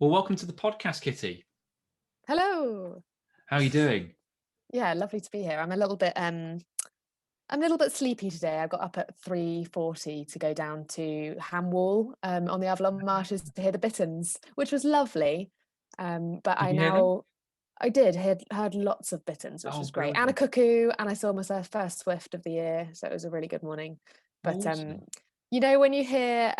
Well, welcome to the podcast, Kitty. Hello. How are you doing? Yeah, lovely to be here. I'm a little bit sleepy today. I got up at 3:40 to go down to Hamwall on the Avalon Marshes to hear the Bittern, which was lovely. But Did I you hear them? now I did heard lots of Bitterns, which Oh, was great, and a brilliant. cuckoo, and I saw my first swift of the year, so it was a really good morning. But Awesome. when you hear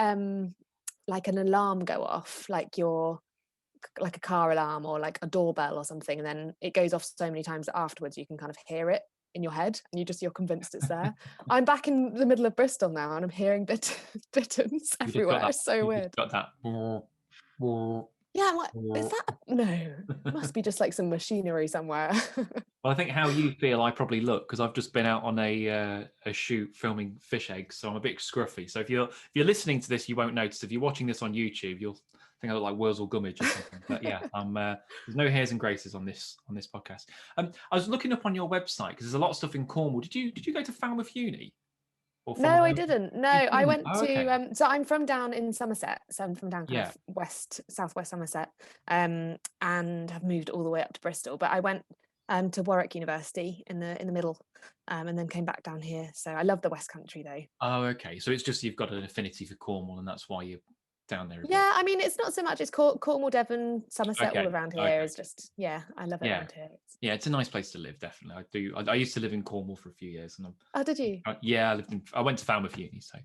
like an alarm go off, like a car alarm or like a doorbell or something, and then it goes off so many times that afterwards you can kind of hear it in your head and you're convinced it's there. I'm back in the middle of Bristol now and I'm hearing bitterns You just got everywhere. that. It's so You just weird. got that. Yeah, I'm like, is that no, it must be just like some machinery somewhere. Well, I think how you feel, I probably look because I've just been out on a shoot filming fish eggs, so I'm a bit scruffy. So if you're listening to this, you won't notice. If you're watching this on YouTube, you'll think I look like Wurzel Gummidge or something. But yeah, I'm. There's no hairs and graces on this podcast. I was looking up on your website because there's a lot of stuff in Cornwall. Did you go to Falmouth Uni or No, from? I didn't. No, You I didn't. went Oh, to okay. so I'm from down in Somerset. So I'm from down kind Yeah. of southwest Somerset. And have moved all the way up to Bristol. But I went to Warwick University in the middle, and then came back down here. So I love the West Country though. Oh, okay. So it's just you've got an affinity for Cornwall, and that's why you're down there a bit. Yeah, I mean it's not so much it's Cornwall, Devon, Somerset, all Okay. around here Okay. is just yeah, I love it Yeah. around here. Yeah. It's a nice place to live. Definitely. I do. I used to live in Cornwall for a few years, and Oh, did you? yeah, I went to Falmouth Uni, so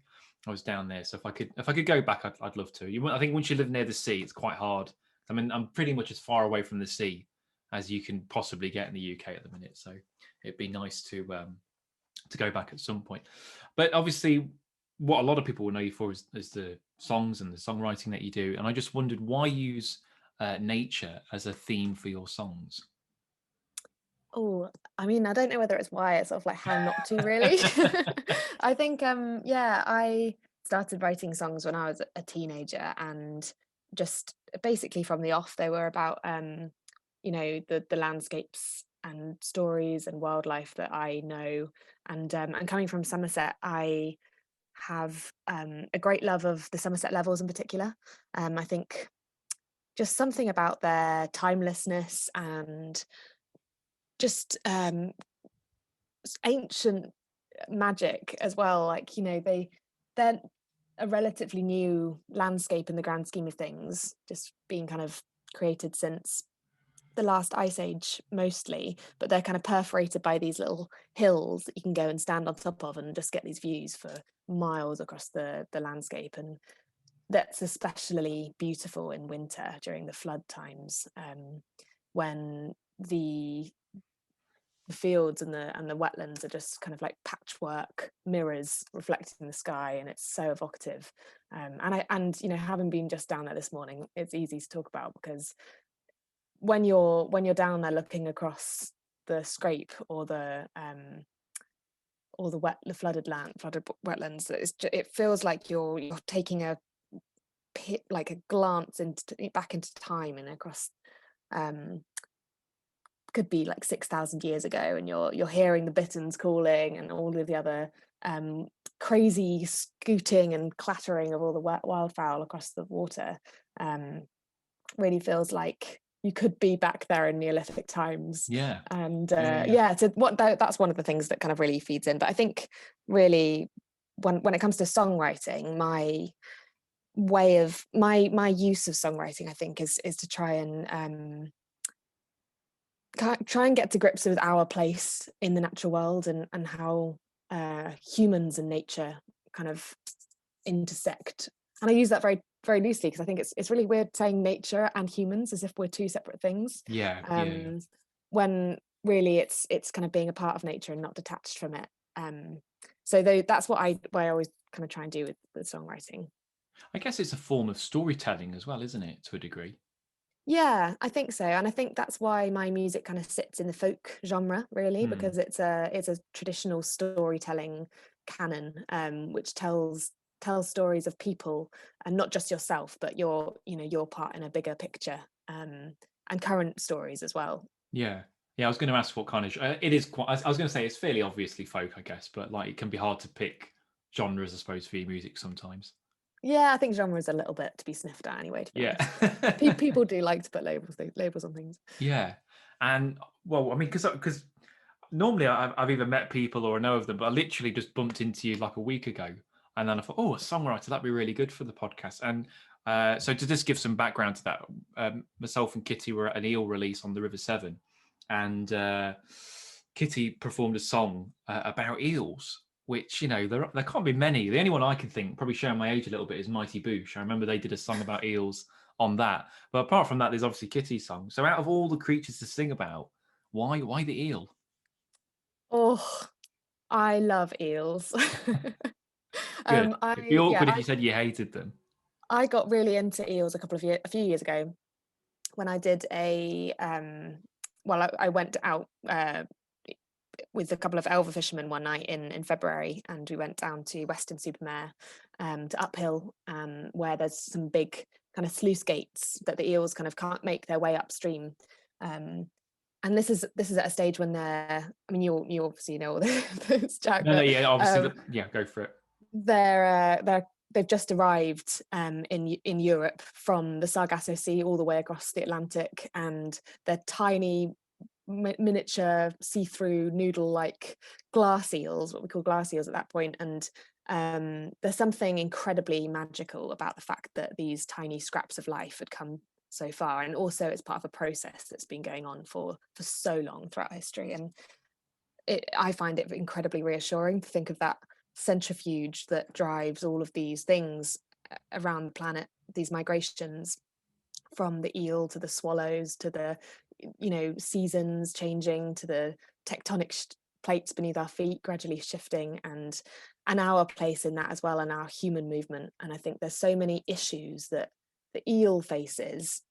I was down there. So if I could go back, I'd love to. I think once you live near the sea, it's quite hard. I mean, I'm pretty much as far away from the sea as you can possibly get in the UK at the minute. So it'd be nice to go back at some point. But obviously, what a lot of people will know you for is the songs and the songwriting that you do. And I just wondered why use nature as a theme for your songs. Oh, I mean, I don't know whether it's why, it's sort of like how not to really. I think yeah, I started writing songs when I was a teenager and just basically from the off they were about the landscapes and stories and wildlife that I know. And coming from Somerset, I have a great love of the Somerset Levels in particular. I think just something about their timelessness and just ancient magic as well. Like, they're a relatively new landscape in the grand scheme of things, just being kind of created since the last ice age mostly, but they're kind of perforated by these little hills that you can go and stand on top of and just get these views for miles across the landscape. And that's especially beautiful in winter during the flood times, when the fields and the wetlands are just kind of like patchwork mirrors reflecting the sky, and it's so evocative. And having been just down there this morning, it's easy to talk about because when you're down there looking across the scrape or the flooded wetlands, it feels like you're taking like a glance back into time and across um could be like 6,000 years ago, and you're hearing the bitterns calling and all of the other crazy scooting and clattering of all the wildfowl across the water. um, Really feels like you could be back there in Neolithic times. Yeah. And Yeah. Yeah. yeah, so that's one of the things that kind of really feeds in. But I think really when it comes to songwriting, my use of songwriting, I think, is to try and get to grips with our place in the natural world, and how humans and nature kind of intersect. And I use that very very loosely because I think it's really weird saying nature and humans as if we're two separate things, Yeah. Yeah. Yeah. um, when really it's kind of being a part of nature and not detached from it. So that's what I always kind of try and do with songwriting. I guess it's a form of storytelling as well, isn't it, to a degree? Yeah, I think so. And I think that's why my music kind of sits in the folk genre, really, Hmm. because it's a traditional storytelling canon, which tells stories of people and not just yourself, but your part in a bigger picture, and current stories as well. Yeah. Yeah. I was going to ask what kind of it is. Quite. I was going to say it's fairly obviously folk, I guess, but like it can be hard to pick genres, I suppose, for your music sometimes. Yeah, I think genre is a little bit to be sniffed at anyway, to be Yeah. honest. But people do like to put labels on things. Yeah. And well, I mean, because normally I've either met people or I know of them, but I literally just bumped into you like a week ago. And then I thought, oh, a songwriter, that'd be really good for the podcast. And so to just give some background to that, myself and Kitty were at an Eel release on the River Severn. And Kitty performed a song about eels, which, there can't be many. The only one I can think, probably showing my age a little bit, is Mighty Boosh. I remember they did a song about eels on that. But apart from that, there's obviously Kitty's song. So out of all the creatures to sing about, why the eel? Oh, I love eels. Good. It'd be I yeah, awkward if you said you hated them. I got really into eels a few years ago when I did I went out with a couple of elver fishermen one night in February, and we went down to Weston-super-Mare, to Uphill, where there's some big kind of sluice gates that the eels kind of can't make their way upstream. Um, and this is at a stage when they're, I mean, you obviously know all this, Jack, No, but yeah, obviously, yeah, go for it. they've just arrived in Europe from the Sargasso Sea all the way across the Atlantic, and they're tiny miniature see-through noodle-like glass eels, what we call glass eels at that point. And there's something incredibly magical about the fact that these tiny scraps of life had come so far, and also it's part of a process that's been going on for so long throughout history. And I find it incredibly reassuring to think of that centrifuge that drives all of these things around the planet, these migrations, from the eel to the swallows to the seasons changing, to the tectonic plates beneath our feet gradually shifting, and our place in that as well, and our human movement. And I think there's so many issues that the eel faces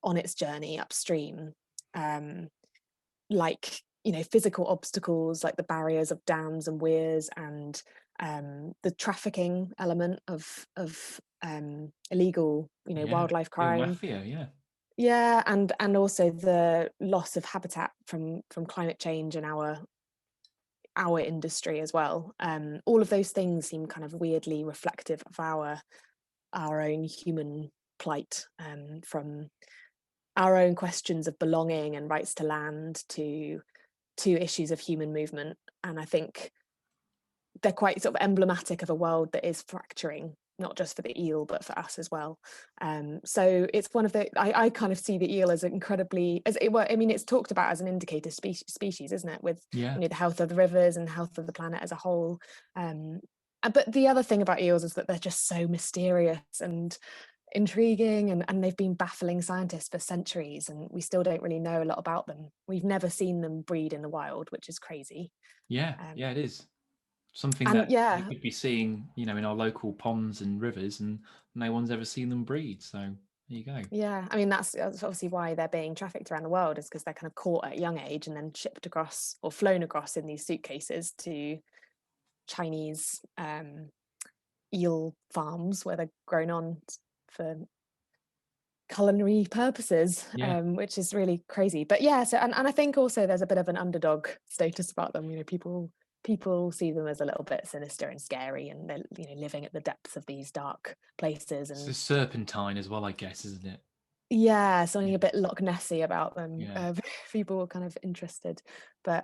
on its journey upstream, like physical obstacles like the barriers of dams and weirs, and the trafficking element of illegal Yeah, wildlife eel crime. mafia, yeah. Yeah, and also the loss of habitat from climate change and our industry as well. All of those things seem kind of weirdly reflective of our own human plight, from our own questions of belonging and rights to land to issues of human movement. And I think they're quite sort of emblematic of a world that is fracturing, not just for the eel, but for us as well. So it's one of the, I kind of see the eel as incredibly, as it were, I mean, it's talked about as an indicator species, isn't it? With, Yeah. the health of the rivers and health of the planet as a whole. But the other thing about eels is that they're just so mysterious and intriguing, and they've been baffling scientists for centuries, and we still don't really know a lot about them. We've never seen them breed in the wild, which is crazy. Yeah, Um, yeah, it is. Something and that you yeah, could be seeing, in our local ponds and rivers, and no one's ever seen them breed. So there you go. Yeah, I mean that's obviously why they're being trafficked around the world, is because they're kind of caught at a young age and then shipped across or flown across in these suitcases to Chinese eel farms where they're grown on for culinary purposes, Yeah. which is really crazy. But yeah, so and I think also there's a bit of an underdog status about them. People see them as a little bit sinister and scary, and they're living at the depths of these dark places. It's a And serpentine as well, I guess, isn't it? yeah, something Yeah. a bit Loch Nessy about them. Yeah. People were kind of interested, but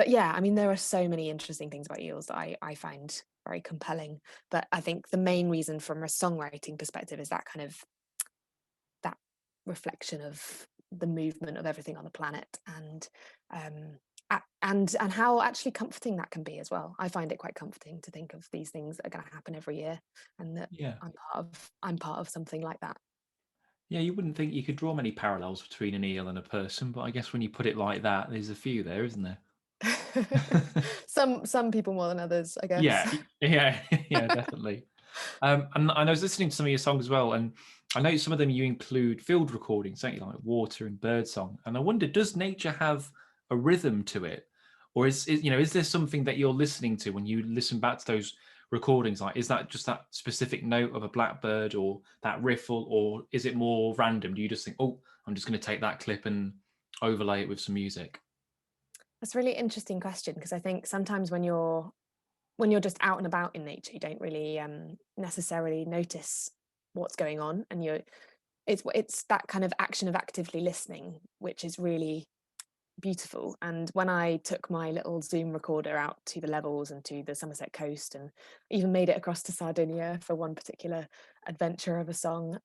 yeah, I mean, there are so many interesting things about eels that I find very compelling. But I think the main reason from a songwriting perspective is that kind of that reflection of the movement of everything on the planet, and and how actually comforting that can be as well. I find it quite comforting to think of these things that are going to happen every year, and that Yeah. I'm part of something like that. Yeah, you wouldn't think you could draw many parallels between an eel and a person, but I guess when you put it like that, there's a few there, isn't there? Some people more than others, I Yeah, guess. yeah, yeah, definitely. And I was listening to some of your songs as well, and I know some of them you include field recordings, don't you, like water and birdsong. And I wonder, does nature have a rhythm to it, or is there something that you're listening to when you listen back to those recordings? Like, is that just that specific note of a blackbird or that riffle, or is it more random? Do you just think, oh, I'm just going to take that clip and overlay it with some music? That's a really interesting question, because I think sometimes when you're when you're just out and about in nature, you don't really necessarily notice what's going on, and it's that kind of action of actively listening which is really beautiful. And when I took my little Zoom recorder out to the levels and to the Somerset coast, and even made it across to Sardinia for one particular adventure of a song,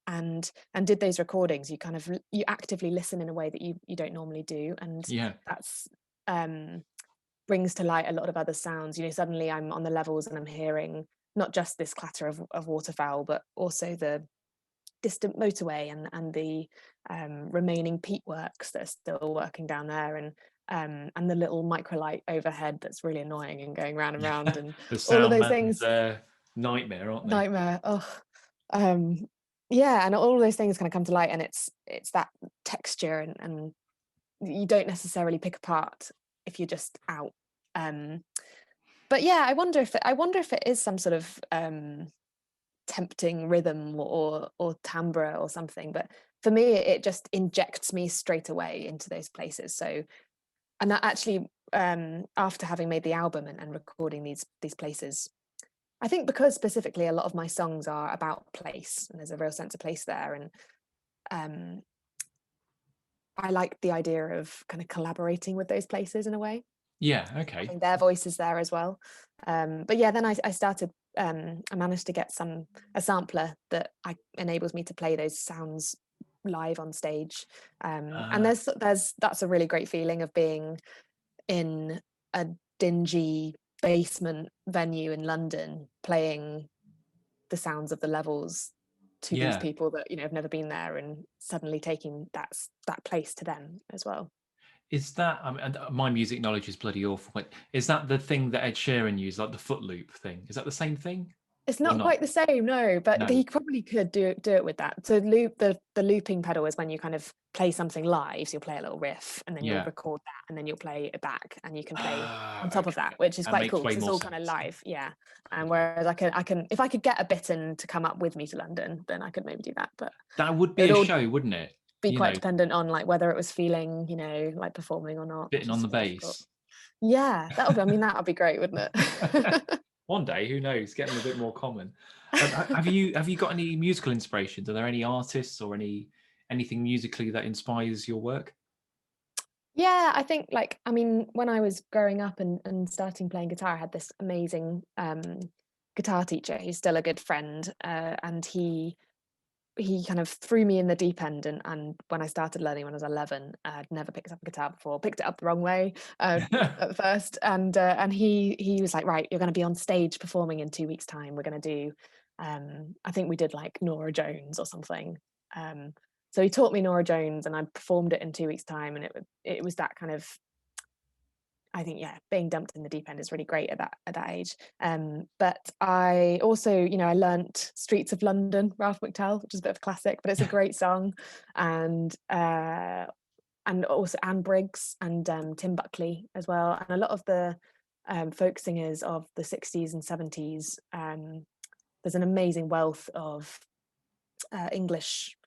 and did those recordings, you actively listen in a way that you don't normally do, and Yeah. that's brings to light a lot of other sounds. Suddenly I'm on the levels and I'm hearing not just this clatter of waterfowl, but also the distant motorway and the remaining peat works that are still working down there, and the little microlight overhead that's really annoying and going round and round, and The all of sound those man's things. nightmare, aren't they? Nightmare. Oh, yeah, and all of those things kind of come to light, and it's that texture, and you don't necessarily pick apart if you're just out. But yeah, I wonder if it is some sort of tempting rhythm or timbre or something. But for me, it just injects me straight away into those places. So, and that actually, after having made the album and recording these places, I think because specifically a lot of my songs are about place, and there's a real sense of place there, and um, I like the idea of kind of collaborating with those places in a way, Yeah. Okay. having their voices there as well. But yeah, then I started. I managed to get a sampler that enables me to play those sounds live on stage. And Uh, that's a really great feeling of being in a dingy basement venue in London, playing the sounds of the levels to these yeah. people that have never been there, and suddenly taking that place to them as well. Is that, and my music knowledge is bloody awful, but is that the thing that Ed Sheeran used, like the foot loop thing? Is that the same thing It's or not not? quite the same, no, but No. he probably could do it with that. So the looping pedal is when you kind of play something live. So you'll play a little riff, and then you'll Yeah. record that, and then you'll play it back, and you can play on Ah, top of okay. that, which is That quite makes cool way because it's more all kind of sense. live, yeah. And Okay. whereas I can if I could get a Bittern to come up with me to London, then I could maybe do that, but That would it be would a all show, wouldn't it? be You quite know, dependent on like whether it was feeling, like performing or not, bitten which on is the difficult. bass. Yeah, that would be great, wouldn't it? One day, who knows? Get them a bit more common. Have you got any musical inspirations? Are there any artists or anything musically that inspires your work? Yeah, I think when I was growing up and starting playing guitar, I had this amazing guitar teacher who's still a good friend, and he kind of threw me in the deep end, and when I started learning when I was 11, I'd never picked up a guitar before, picked it up the wrong way at first, and he was like, right, you're going to be on stage performing in 2 weeks' time. We're going to do, I think we did like Nora Jones or something. Um, so he taught me Nora Jones, and I performed it in 2 weeks' time, and it was that kind of, I think, yeah, being dumped in the deep end is really great at that age. But I also, I learnt Streets of London, Ralph McTell, which is a bit of a classic, but it's a great song. And also Anne Briggs and Tim Buckley as well, and a lot of the folk singers of the 60s and 70s. There's an amazing wealth of English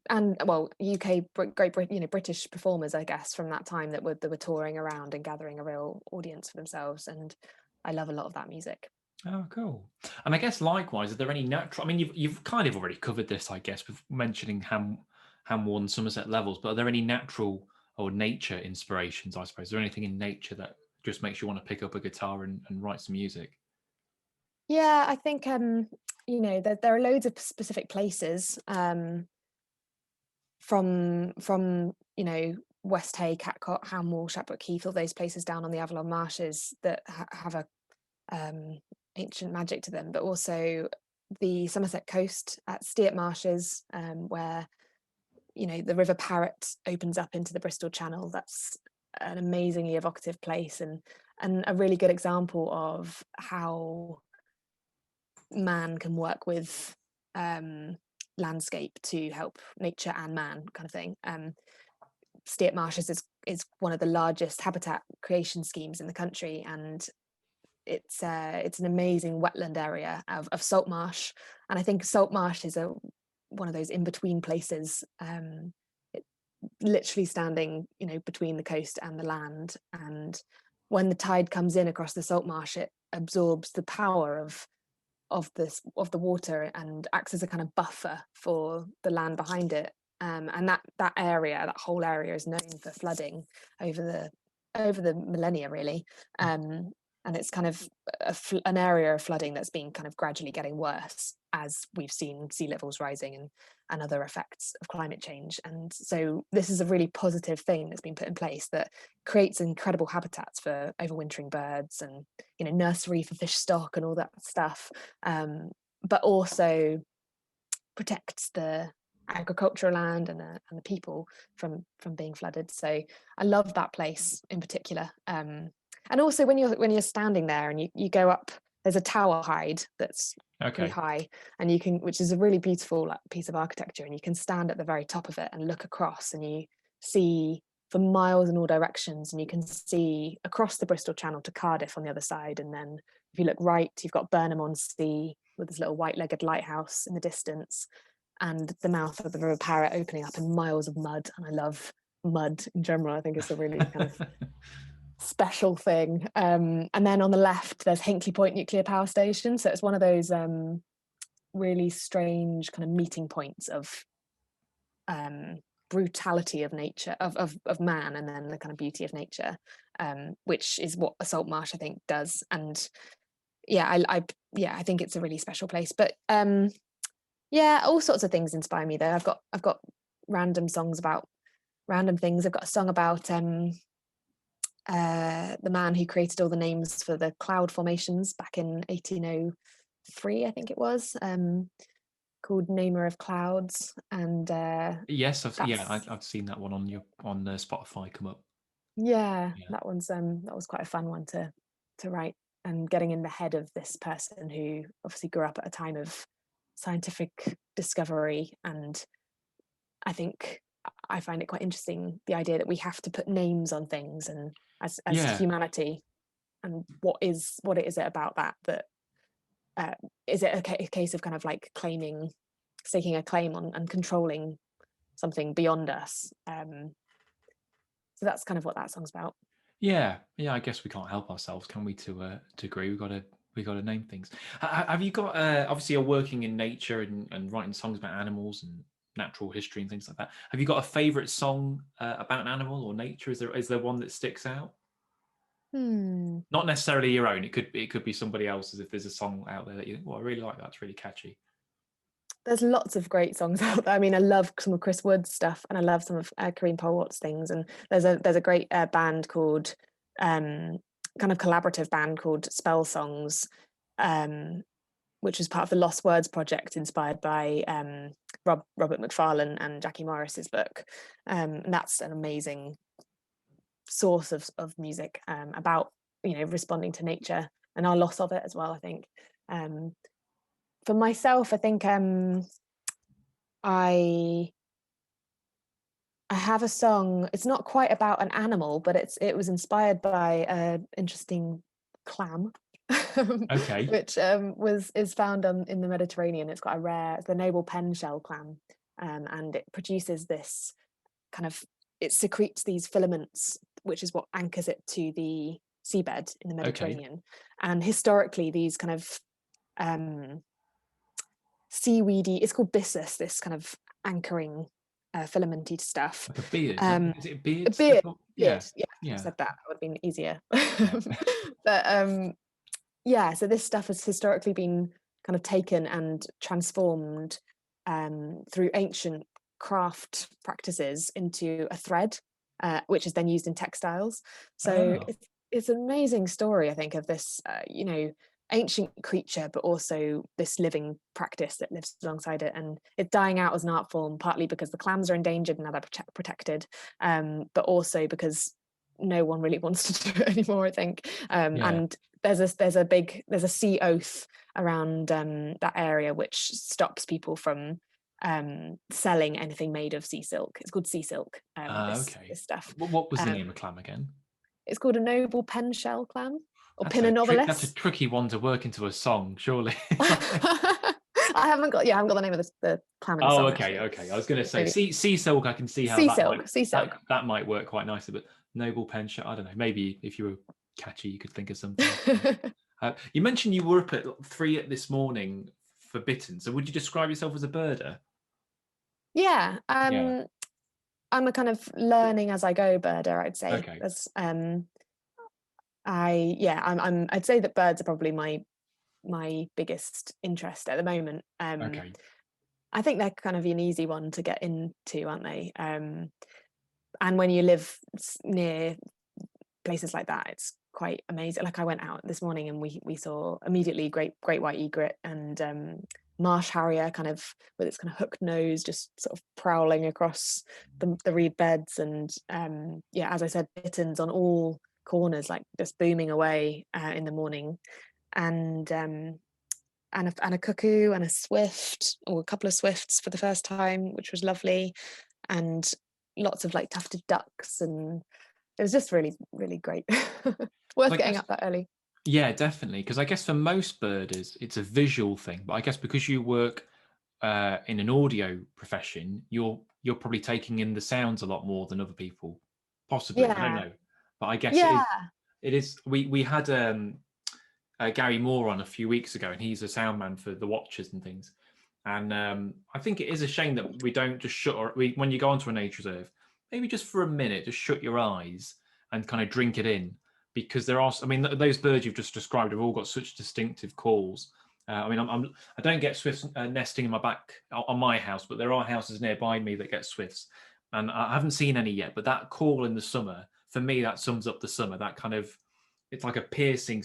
and well UK, Great Britain, British performers, I guess, from that time that were touring around and gathering a real audience for themselves, and I love a lot of that music. Oh, cool. And I guess likewise, are there any natural? I mean, you've kind of already covered this, I guess, with mentioning Ham One Somerset levels. But are there any natural or nature inspirations? I suppose. Is there anything in nature that just makes you want to pick up a guitar and write some music? Yeah, I think there are loads of specific places, from West Hay, Catcott, Hamwall, Shapbrook Heath, all those places down on the Avalon Marshes that have a um, ancient magic to them, but also the Somerset coast at Steart Marshes, where the River Parrett opens up into the Bristol Channel. That's an amazingly evocative place, and a really good example of how man can work with landscape to help nature and man, kind of thing. Steart Marshes is one of the largest habitat creation schemes in the country, and it's an amazing wetland area of salt marsh. And I think salt marsh is one of those in between places, it, literally standing between the coast and the land, and when the tide comes in across the salt marsh, it absorbs the power of the water and acts as a kind of buffer for the land behind it. And that whole area is known for flooding over the millennia, really. And it's kind of an area of flooding that's been kind of gradually getting worse as we've seen sea levels rising and other effects of climate change. And so this is a really positive thing that's been put in place that creates incredible habitats for overwintering birds and, you know, nursery for fish stock and all that stuff, but also protects the agricultural land and the people from being flooded. So I love that place in particular. And also when you're standing there and you go up, there's a tower hide that's pretty high, and you can, which is a really beautiful piece of architecture, and you can stand at the very top of it and look across, and you see for miles in all directions, and you can see across the Bristol Channel to Cardiff on the other side. And then if you look right, you've got Burnham on Sea with this little white-legged lighthouse in the distance, and the mouth of the River Parrett opening up, and miles of mud. And I love mud in general. I think it's a really kind of special thing. And then on the left, there's Hinkley Point Nuclear Power Station. So it's one of those really strange kind of meeting points of brutality of nature, of man, and then the kind of beauty of nature, which is what a salt marsh, I think, does. And I think it's a really special place. But all sorts of things inspire me though. I've got random songs about random things. I've got a song about the man who created all the names for the cloud formations back in 1803, I think it was, called Namer of Clouds. And yes, I've seen that one on Spotify come up. That was quite a fun one to write, and getting in the head of this person who obviously grew up at a time of scientific discovery. And I find it quite interesting, the idea that we have to put names on things, and as humanity, and what is it about that is it a case of kind of like staking a claim on and controlling something beyond us. So that's kind of what that song's about. Yeah, I guess we can't help ourselves, can we, to agree? We got to name things. Have you got obviously you're working in nature and writing songs about animals and natural history and things like that. Have you got a favorite song about an animal or nature? Is there one that sticks out? Not necessarily your own. It could be somebody else's. If there's a song out there that you think, well, I really like that. It's really catchy. There's lots of great songs out there. I mean, I love some of Chris Wood's stuff, and I love some of Kareem Polwart's things. And there's a great band called kind of collaborative band called Spell Songs, which was part of the Lost Words project, inspired by Robert MacFarlane and Jackie Morris's book. And that's an amazing source of music about, you know, responding to nature and our loss of it as well, I think. For myself, I think I have a song. It's not quite about an animal, but it was inspired by an interesting clam, which is found in the Mediterranean. It's quite a rare. It's the noble pen shell clam, and it produces this kind of. It secretes these filaments, which is what anchors it to the seabed in the Mediterranean. And historically, these kind of seaweedy, it's called byssus, this kind of anchoring filamenty stuff. Like a beard. Is it a beard? A beard. Yeah. I said that would have been easier. But so this stuff has historically been kind of taken and transformed through ancient craft practices into a thread, which is then used in textiles. So it's an amazing story, I think, of this ancient creature, but also this living practice that lives alongside it, and it's dying out as an art form, partly because the clams are endangered and now they're protected, but also because no one really wants to do it anymore, I think. And there's a sea oath around that area which stops people from selling anything made of sea silk. It's called sea silk. This stuff. What was the name of clam again? It's called a noble pen shell clam. Or that's Pinna Nobilis. That's a tricky one to work into a song, surely. I haven't got the name of the clam in the song. Okay. I was going to say sea silk. I can see how sea silk. that might work quite nicely, but noble pen shell, I don't know. Maybe if you were catchy. You could think of something. You mentioned you were up at 3 this morning for bitten. So would you describe yourself as a birder? Yeah, Yeah. I'm a kind of learning as I go birder, I'd say. Okay. That's I'd say that birds are probably my biggest interest at the moment. Okay. I think they're kind of an easy one to get into, aren't they? And when you live near places like that, it's quite amazing. Like I went out this morning and we saw immediately great white egret and marsh harrier, kind of with its kind of hooked nose, just sort of prowling across the reed beds, and as I said, bitterns on all corners, like just booming away in the morning, and a cuckoo and a swift, or a couple of swifts for the first time, which was lovely, and lots of like tufted ducks, and it was just really, really great. Worth I getting guess, up that early. yeah, definitely. Because I guess for most birders, it's a visual thing. But I guess because you work in an audio profession, you're probably taking in the sounds a lot more than other people. Possibly, I don't Yeah, know. But I guess yeah, it is. We had Gary Moore on a few weeks ago, and he's a sound man for the Watchers and things. And I think it is a shame that we don't just when you go onto a nature reserve, maybe just for a minute, just shut your eyes and kind of drink it in, because there are. I mean, those birds you've just described have all got such distinctive calls. I mean, I don't get swifts nesting in my back on my house, but there are houses nearby me that get swifts, and I haven't seen any yet. But that call in the summer, for me, that sums up the summer. That kind of, it's like a piercing.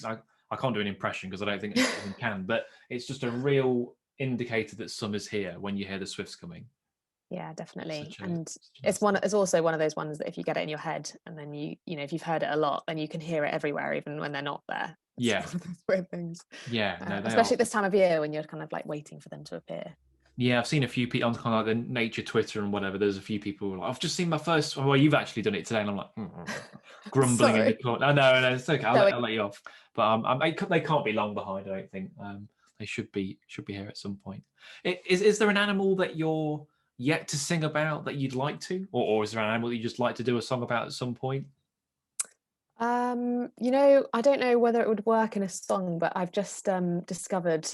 I can't do an impression because I don't think anyone can, but it's just a real indicator that summer's here when you hear the swifts coming. yeah, definitely. Such a, And such a nice thing. it's also one of those ones that if you get it in your head, and then you know if you've heard it a lot, then you can hear it everywhere, even when they're not there. It's Yeah, one of those weird things, yeah, no, they are. especially at this time of year when you're kind of like waiting for them to appear. Yeah, I've seen a few people on kind of like the nature Twitter and whatever. There's a few people who are like, I've just seen my first. Well, you've actually done it today, and I'm like grumbling in the Sorry. corner. No, it's okay. Going. I'll let you off. But they can't be long behind. I don't think. They should be here at some point. Is there an animal that you're yet to sing about that you'd like to, or is there an animal that you just like to do a song about at some point? I don't know whether it would work in a song, but I've just discovered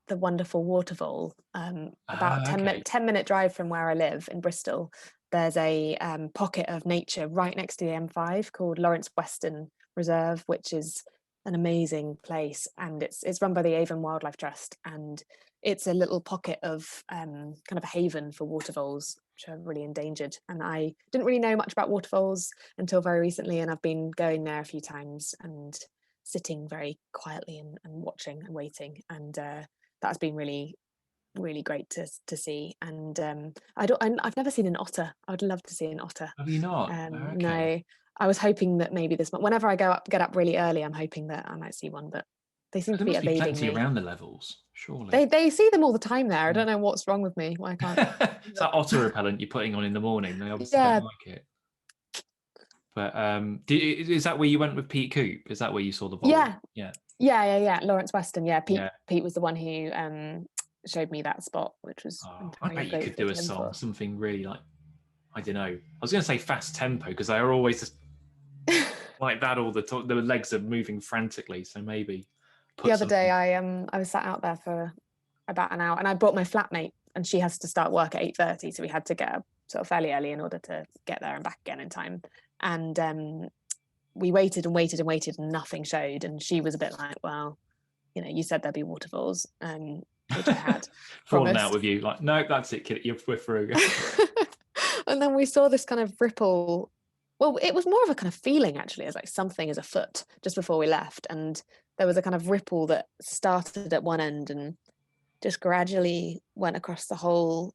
the wonderful waterfall. About Ah, okay. 10-minute drive from where I live in Bristol, there's a pocket of nature right next to the M5 called Lawrence Weston Reserve, which is an amazing place, and it's run by the Avon Wildlife Trust, and it's a little pocket of kind of a haven for waterfoals, which are really endangered. And I didn't really know much about waterfoals until very recently, and I've been going there a few times and sitting very quietly and watching and waiting, and that's been really, really great to see. And I've never seen an otter. I would love to see an otter. Have you not? Ah, okay. No, I was hoping that maybe whenever I get up really early, I'm hoping that I might see one, but they seem to There be must be evading plenty me. around the levels, surely. They see them all the time there. I don't know what's wrong with me. Why I can't. It's that otter repellent you're putting on in the morning. They obviously don't Yeah, like it. But is that where you went with Pete Coop? Is that where you saw the vole? yeah, Yeah, yeah. Lawrence Weston. Yeah, yeah. Pete was the one who showed me that spot, which was Oh, I entirely bet you could grateful do to a him song, for. something really like, I don't know. I was going to say fast tempo because they are always just like that all the time. The legs are moving frantically, so maybe The put other day, something. I was sat out there for about an hour, and I brought my flatmate, and she has to start work at 8:30, so we had to get up sort of fairly early in order to get there and back again in time. And we waited and waited and waited, and nothing showed. And she was a bit like, "Well, you said there'd be waterfalls," which I had Falling out promised. with you, like, no, that's it, kid. We're through. And then we saw this kind of ripple. Well, it was more of a kind of feeling actually, as like something is afoot just before we left, and there was a kind of ripple that started at one end and just gradually went across the whole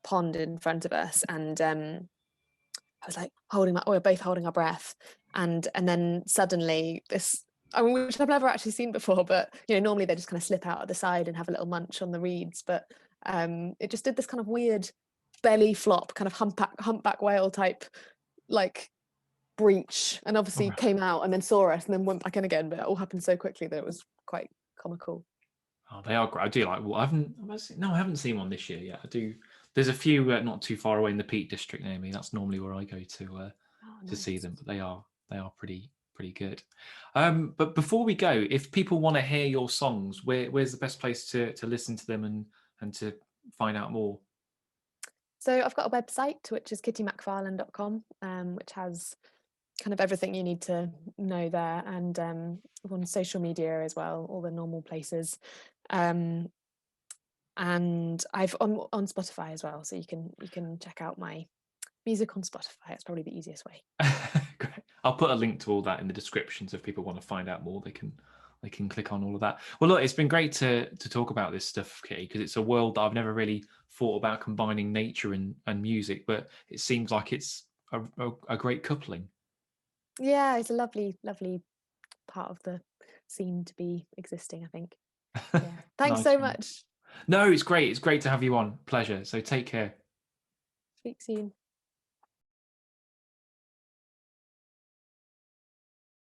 pond in front of us. And I was like we were both holding our breath, and then suddenly this, I mean, which I've never actually seen before, but normally they just kind of slip out at the side and have a little munch on the reeds, but it just did this kind of weird belly flop, kind of humpback whale type, like, breach, and All obviously right. came out and then saw us and then went back in again, but it all happened so quickly that it was quite comical. Oh, they are great. I do like. Well, I haven't seen one this year yet. I do. There's a few not too far away in the Peak District near me. That's normally where I go to Oh, see nice. them. But they are pretty. Pretty good. But before we go, if people want to hear your songs, where's the best place to listen to them and to find out more? So I've got a website which is kittymacfarlane.com, which has kind of everything you need to know there, and on social media as well, all the normal places. Um, and I've on Spotify as well, so you can check out my music on Spotify. It's probably the easiest way. Great. I'll put a link to all that in the description, so if people want to find out more, they can click on all of that. Well, look, it's been great to talk about this stuff, Kitty, because it's a world that I've never really thought about combining nature and music, but it seems like it's a great coupling. Yeah, it's a lovely, lovely part of the scene to be existing, I think. Yeah. Thanks Nice so one. much. No, it's great. It's great to have you on. Pleasure. So take care. Speak soon.